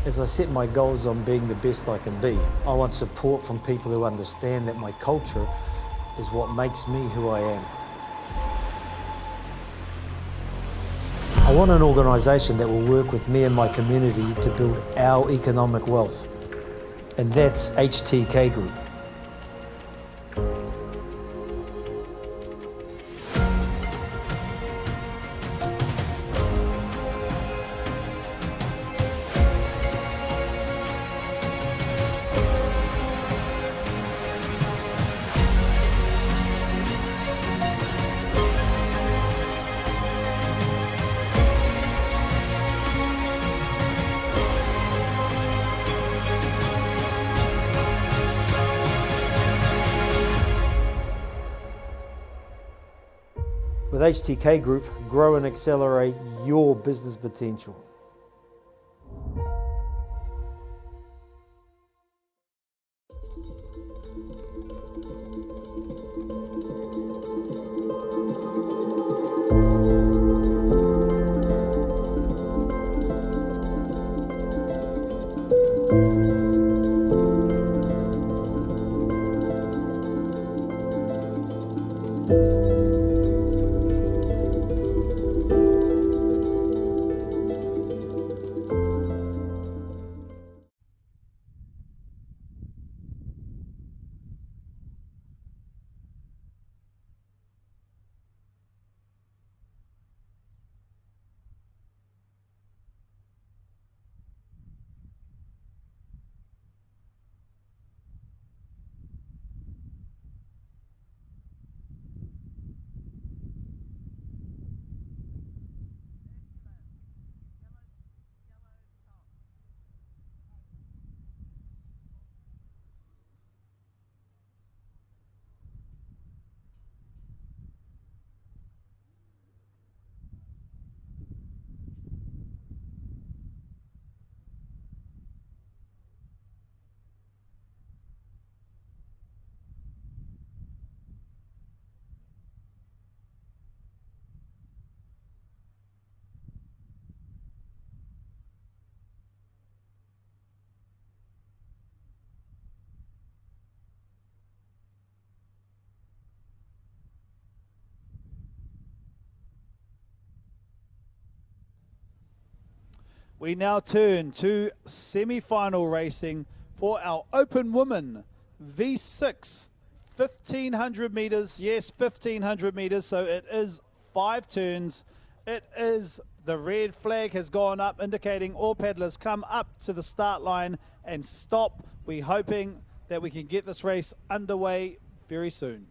As I set my goals on being the best I can be, I want support from people who understand that my culture is what makes me who I am. I want an organisation that will work with me and my community to build our economic wealth, and that's HTK Group. With HTK Group, grow and accelerate your business potential. We now turn to semi-final racing for our Open Women V6 1500 meters. Yes, 1500 meters, so it is 5 turns. It is, the red flag has gone up, indicating all paddlers come up to the start line and stop. We're hoping that we can get this race underway very soon.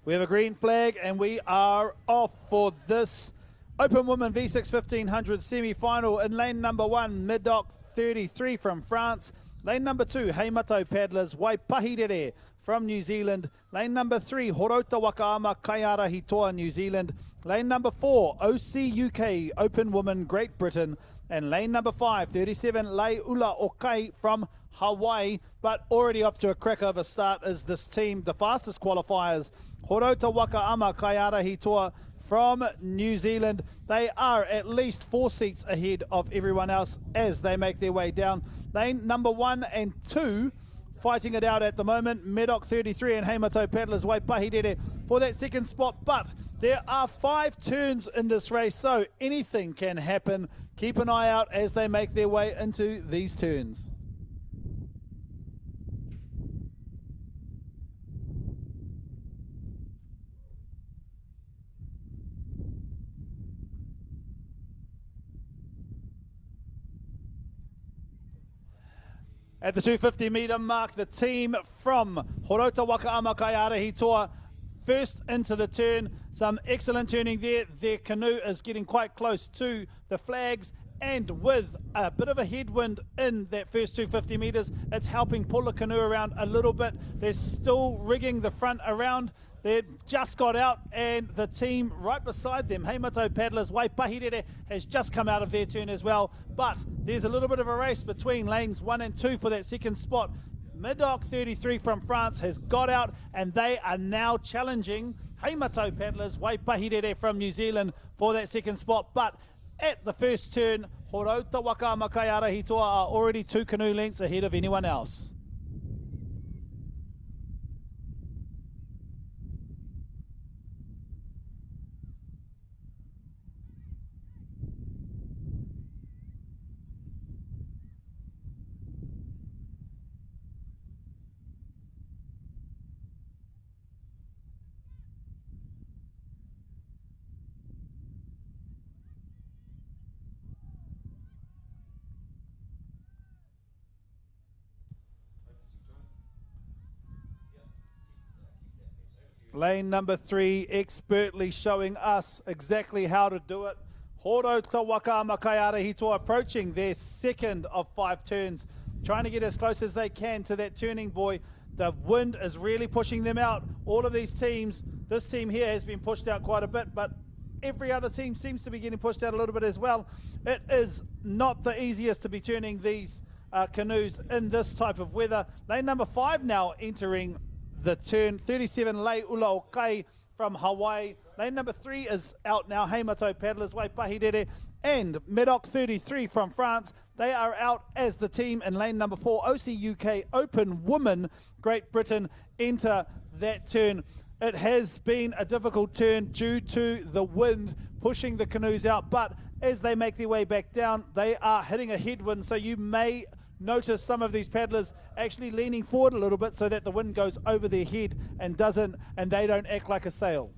We have a green flag and we are off for this Open Women V6 1500 semi-final. In lane number 1, Medoc 33 from France. Lane number 2, Heimato Paddlers, Waipahirere from New Zealand. Lane number 3, Horota Wakaama Kaiara Hitoa, New Zealand. Lane number 4, OC UK Open Women, Great Britain. And lane number 5, 37, Lei Ula Okai from Hawaii. But already up to a crack of a start is this team, the fastest qualifiers. Horota Wakaama Kaiara Hitoa from New Zealand. They are at least 4 seats ahead of everyone else as they make their way down. Lane number 1 and 2 fighting it out at the moment. Medoc 33 and Heimato Paddlers Waipahirere for that second spot. But there are 5 turns in this race, so anything can happen. Keep an eye out as they make their way into these turns. At the 250 metre mark, the team from Horota Wakaama Kaiara Hitoa first into the turn. Some excellent turning there. Their canoe is getting quite close to the flags, and with a bit of a headwind in that first 250 metres, it's helping pull the canoe around a little bit. They're still rigging the front around They've just got out, and the team right beside them, Heimato Paddlers, Waipahirere, has just come out of their turn as well. But there's a little bit of a race between lanes 1 and 2 for that second spot. Midoc 33 from France has got out, and they are now challenging Heimato Paddlers, Waipahirere from New Zealand for that second spot. But at the first turn, Horauta Wakama Kaiara Hitoa are already 2 canoe lengths ahead of anyone else. Lane number 3 expertly showing us exactly how to do it. Horo Tawaka Makaiara Hito approaching their second of 5 turns, trying to get as close as they can to that turning buoy. The wind is really pushing them out. All of these teams, this team here has been pushed out quite a bit, but every other team seems to be getting pushed out a little bit as well. It is not the easiest to be turning these canoes in this type of weather. Lane number 5 now entering the turn, 37 Lei Ula Okai from Hawaii. Lane number 3 is out now, Heimato Paddlers, Waipahirere, and Midoc 33 from France. They are out as the team in lane number 4, OCUK Open Women, Great Britain, enter that turn. It has been a difficult turn due to the wind pushing the canoes out, but as they make their way back down, they are hitting a headwind, so you may notice some of these paddlers actually leaning forward a little bit so that the wind goes over their head and they don't act like a sail.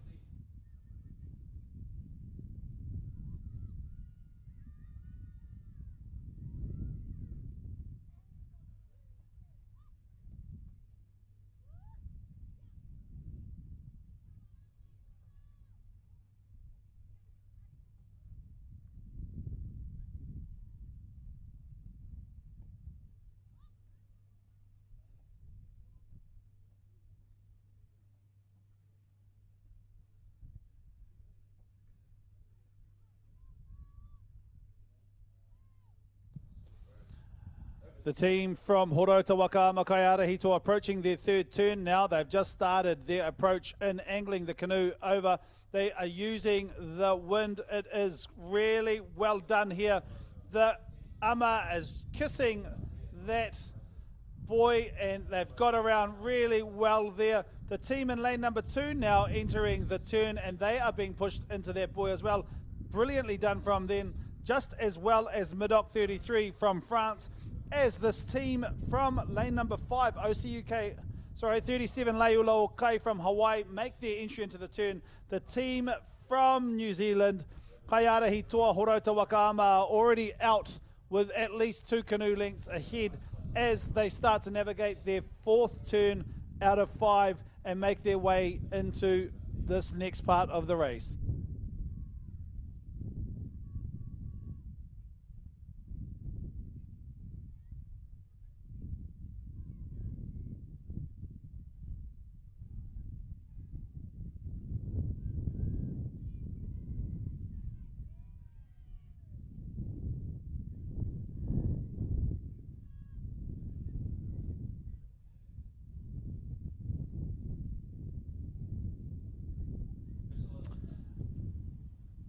The team from Horota Waka Makaiara Hito approaching their third turn now. They've just started their approach in angling the canoe over. They are using the wind. It is really well done here. The ama is kissing that buoy and they've got around really well there. The team in lane number 2 now entering the turn and they are being pushed into that buoy as well. Brilliantly done from them, just as well as Midoc 33 from France. As this team from lane number 5, 37 Leiula Kai from Hawaii make their entry into the turn. The team from New Zealand, Kaiara Hitoa Horota Wakama, are already out with at least 2 canoe lengths ahead as they start to navigate their 4th turn out of 5 and make their way into this next part of the race.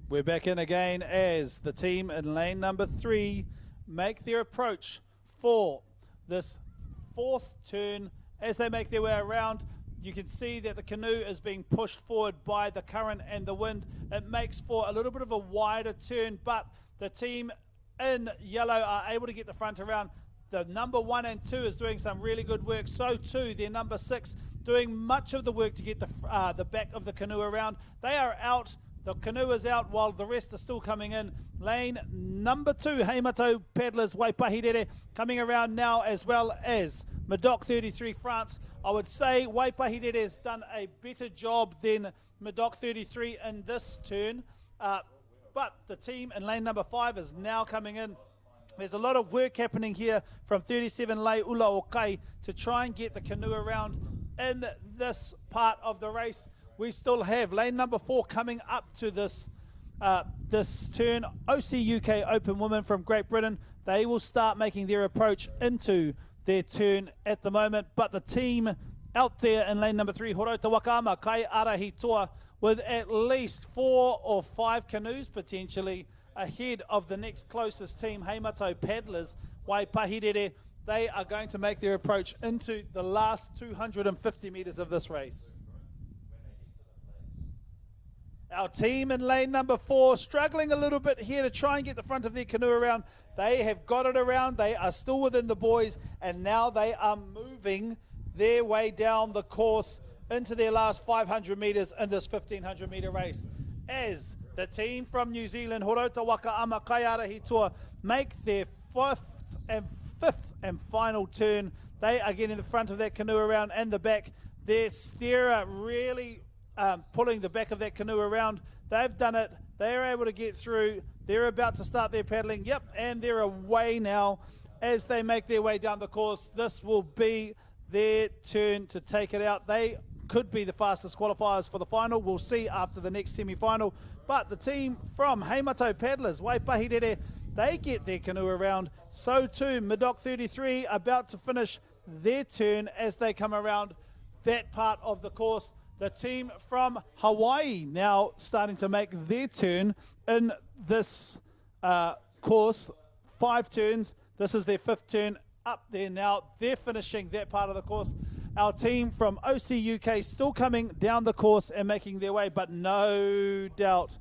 We're back in again as the team in lane number 3 make their approach for this 4th turn. As they make their way around, you can see that the canoe is being pushed forward by the current and the wind. It makes for a little bit of a wider turn, but the team in yellow are able to get the front around. The number 1 and 2 is doing some really good work. So too, their number 6 doing much of the work to get the back of the canoe around. They are out. The canoe is out while the rest are still coming in. Lane number 2, Heimato Paddlers, Waipahirere, coming around now, as well as Midoc 33 France. I would say Waipahirere has done a better job than Midoc 33 in this turn. But the team in lane number 5 is now coming in. There's a lot of work happening here from 37 Lei Ula Okai to try and get the canoe around in this part of the race. we still have lane number 4 coming up to this this turn. OC UK Open Women from Great Britain. They will start making their approach into their turn at the moment. But the team out there in lane number 3, Horota Wakama, Kai Arahitoa, with at least 4 or 5 canoes potentially ahead of the next closest team, Heimato Paddlers, Waipahirere. They are going to make their approach into the last 250 metres of this race. Our team in lane number 4 struggling a little bit here to try and get the front of their canoe around. They have got it around. They are still within the buoys, and now they are moving their way down the course into their last 500 metres in this 1500 metre race. As the team from New Zealand, Horota Wakaama Kai Arahitoa, make their fifth and final turn. They are getting the front of that canoe around and the back. Their steerer really pulling the back of that canoe around. They've done it. They're able to get through. They're about to start their paddling. Yep, and they're away now as they make their way down the course. This will be their turn to take it out. They could be the fastest qualifiers for the final. We'll see after the next semi-final. But the team from Heimato Paddlers, Waipahirere, they get their canoe around. So too, Middock 33 about to finish their turn as they come around that part of the course. The team from Hawaii now starting to make their turn in this course. 5 turns. This is their 5th turn up there now. They're finishing that part of the course. Our team from OC UK still coming down the course and making their way, but no doubt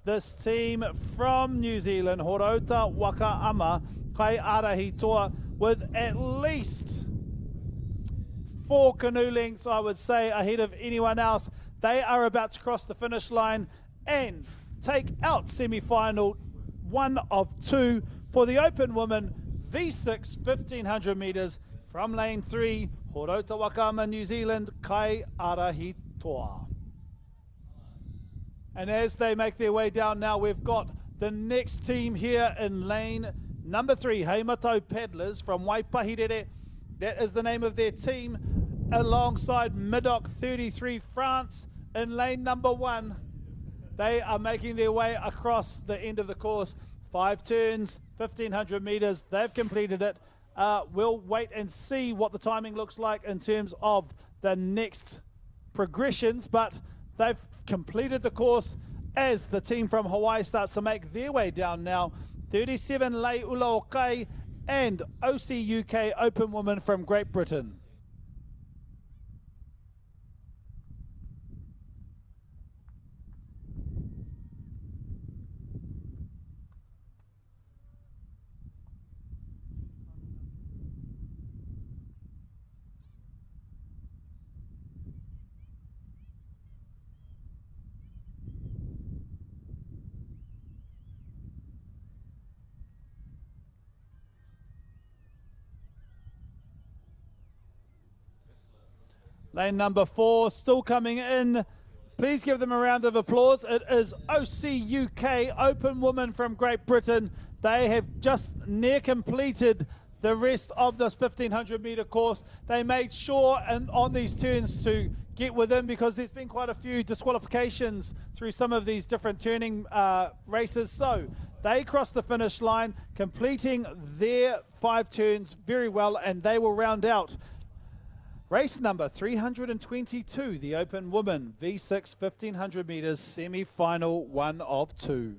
this team from New Zealand, Horota Wakaama Kai Arahitoa, with at least 4 canoe lengths, I would say, ahead of anyone else. They are about to cross the finish line and take out semi-final 1 of 2 for the Open Women V6 1500 metres from lane 3, Horota Wakaama, New Zealand, Kai Arahitoa. And as they make their way down now, we've got the next team here in lane number 3, Heimato Paddlers from Waipahirere. That is the name of their team, alongside Middock 33 France in lane number 1. They are making their way across the end of the course. 5 turns, 1500 metres. They've completed it. We'll wait and see what the timing looks like in terms of the next progressions, but they've completed the course as the team from Hawaii starts to make their way down now. 37 Lei Ulaokai and OC UK Open Women from Great Britain. Lane number 4 still coming in. Please give them a round of applause. It is OC UK Open Women from Great Britain. They have just near completed the rest of this 1500 metre course. They made sure and on these turns to get within, because there's been quite a few disqualifications through some of these different turning races. So they crossed the finish line, completing their 5 turns very well, and they will round out race number 322, the Open Women V6 1500 metres semi-final 1 of 2.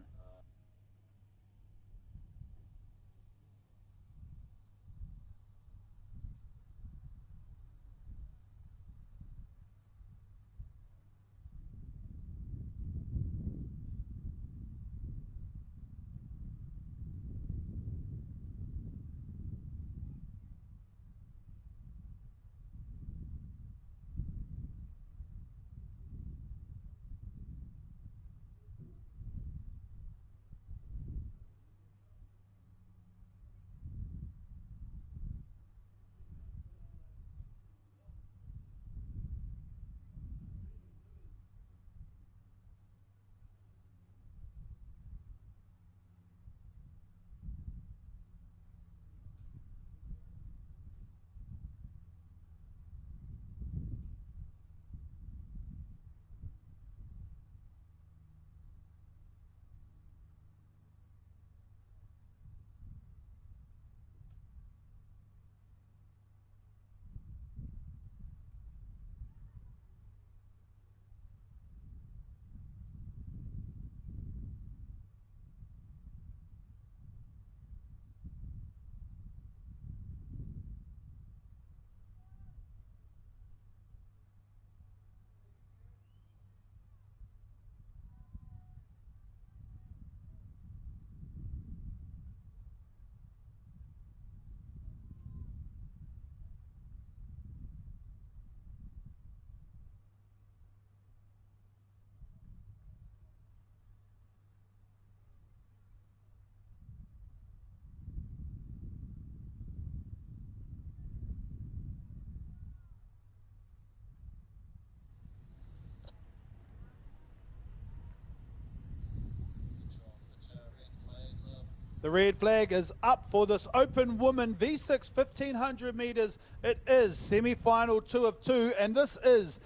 The red flag is up for this open woman V6 1500 meters. It is semi-final 2 of 2, and this is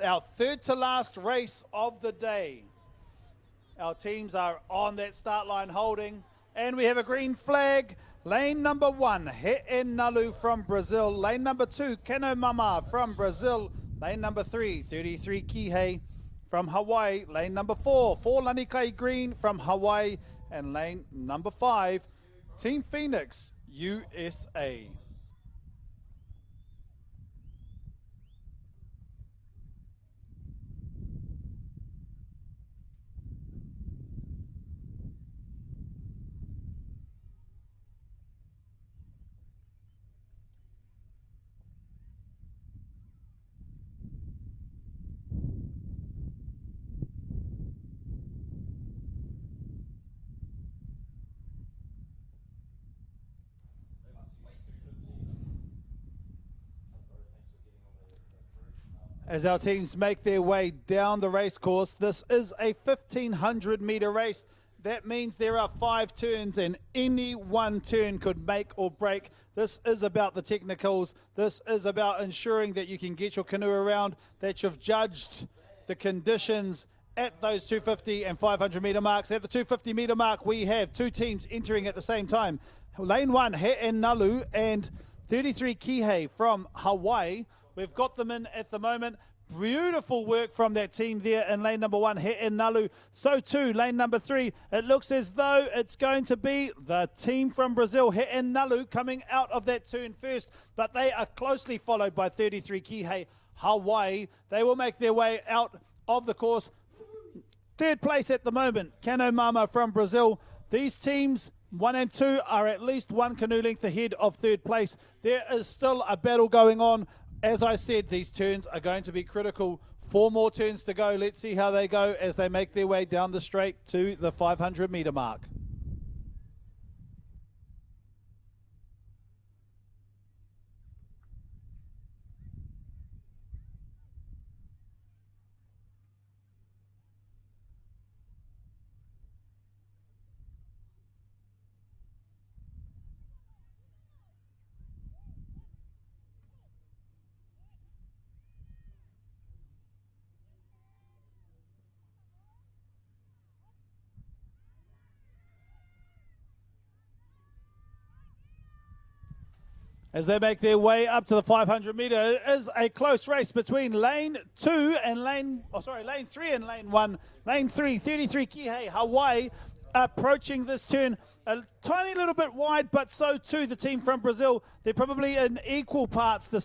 our third to last race of the day. Our teams are on that start line holding, and we have a green flag. Lane number 1, Nalu from Brazil. Lane number 2, Kano Mama from Brazil. Lane number 3, 33 Kihei from Hawaii. Lane number 4, Lanikai Green from Hawaii. And lane number 5, Team Phoenix, USA. As our teams make their way down the race course, this is a 1500 meter race. That means there are 5 turns, and any one turn could make or break. This is about the technicals. This is about ensuring that you can get your canoe around, that you've judged the conditions at those 250 and 500 meter marks. At the 250 meter mark, we have 2 teams entering at the same time. Lane 1, Nalu and 33 Kihei from Hawaii. We've got them in at the moment. Beautiful work from that team there in lane number 1, Nalu. So too, lane number 3. It looks as though it's going to be the team from Brazil, Nalu, coming out of that turn first, but they are closely followed by 33 Kihei, Hawaii. They will make their way out of the course. Third place at the moment, Kano Mama from Brazil. These teams 1 and 2 are at least 1 canoe length ahead of third place. There is still a battle going on. As I said, these turns are going to be critical. 4 more turns to go. Let's see how they go as they make their way down the straight to the 500 meter mark. As they make their way up to the 500 meter, it is a close race between lane 3 and lane 1. Lane 3, 33 Kihei, Hawaii, approaching this turn a tiny little bit wide, but so too the team from Brazil. They're probably in equal parts the